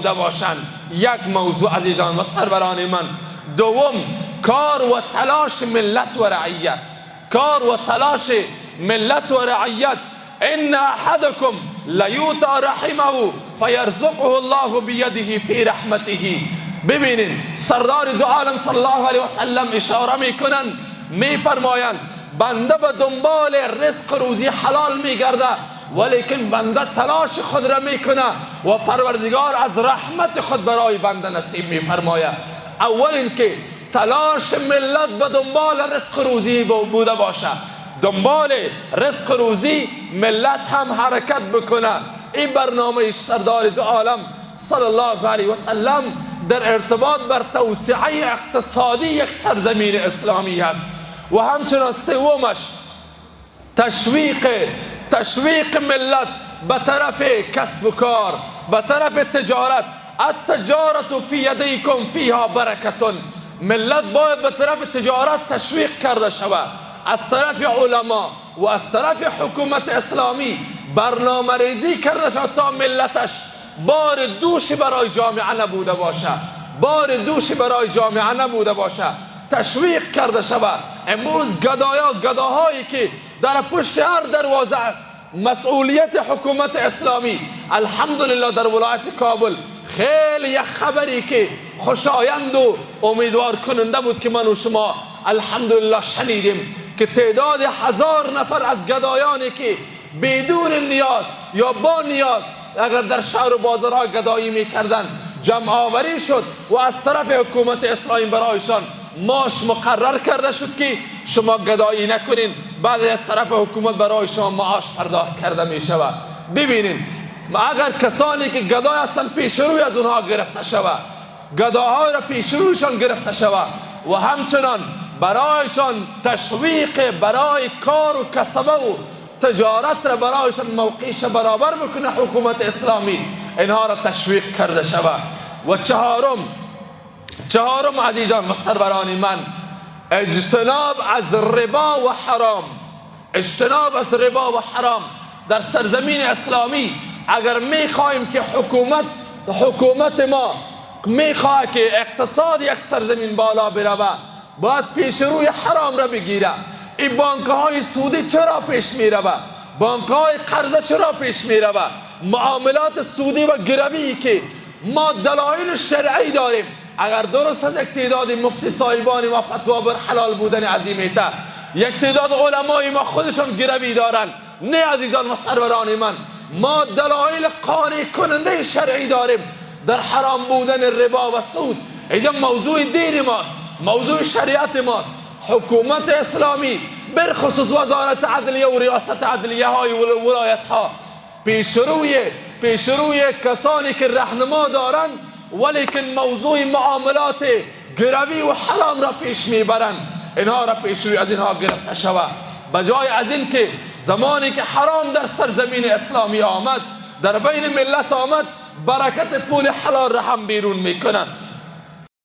بوده باشند. یک موضوع عزیزان و سروران من. دوم، کار و تلاش ملت و رعیت. کار و تلاش ملت و رعیت. ان احدکم لیوتی رحمه فیرزقه الله بیده فی رحمته. ببینید سردار دو عالم صلی الله علیه و سلم اشاره میکنند، میفرمایند بنده به دنبال رزق روزی حلال میگرده، ولیکن بنده تلاش خود را میکنه و پروردگار از رحمت خود برای بنده نصیب میفرماید. اول اینکه تلاش ملت به دنبال رزق روزی بوده باشه، دنبال رزق روزی ملت هم حرکت بکنه. این برنامه سردار دو عالم صلی الله علیه و سلم در ارتباط بر توسعه اقتصادی یک سرزمین اسلامی است. و همچنان سومش تشویق ملت به طرف کسب و کار، به طرف تجارت. التجارت فی یدیکم فیها برکتون. ملت باید به طرف تجارت تشویق کرده شود. از طرف علما و از طرف حکومت اسلامی برنامه ریزی کرده شود تا ملتش بار دوشی برای جامعه نبوده باشه، بار دوشی برای جامعه نبوده باشه، تشویق کرده شود. امروز گداهایی که در پشت هر دروازه است مسئولیت حکومت اسلامی. الحمدلله در ولایت کابل خیلی یک خبری که خوشایند و امیدوار کننده بود که من و شما الحمدلله شنیدیم که تعداد 1000 نفر از گدایانی که بدون نیاز یا با نیاز اگر در شهر و بازارها گدایی میکردن جمع آوری شد و از طرف حکومت اسلامی برایشان معاش مقرر کرده شد که شما گدایی نکنین، بعد از طرف حکومت برای شما معاش پرداخت کرده می شود. ببینید اگر کسانی که گدای هستند پیش روی از اونها گرفته شود، گداها را پیش رویشان گرفته شود و همچنان برایشان تشویق برای کار و کسبه و تجارت را برایشان موقعش برابر بکنه حکومت اسلامی، اینها را تشویق کرده شود. و چهارم عزیزان و سروران من، اجتناب از ربا و حرام. اجتناب از ربا و حرام در سرزمین اسلامی. اگر میخواهیم که حکومت ما میخواه که اقتصاد یک سرزمین بالا بروه، باید پیش روی حرام را بگیره. این بانک های سودی چرا پیش میروه؟ بانک های قرضه چرا پیش میروه؟ معاملات سودی و گروی که ما دلایل شرعی داریم، اگر درست از یک تعداد مفتی صاحبان ما فتوا بر حلال بودن عظیمیته، یک تعداد علمای ما خودشان گروی دارن، نه عزیزان و سروران من، ما دلایل قانع کننده شرعی داریم در حرام بودن ربا و سود. اینجا موضوع دین ماست، موضوع شریعت ماست. حکومت اسلامی برخصوص وزارت عدلیه و ریاست عدلیه های ولایت ها پیش روی کسانی که رهنما دارند ولیکن موضوع معاملات گروی و حرام را پیش میبرند، اینها را پیش روی از اینها گرفته شود. بجای از این که زمانی که حرام در سرزمین اسلامی آمد، در بین ملت آمد، برکت پول حلال را هم بیرون میکنند.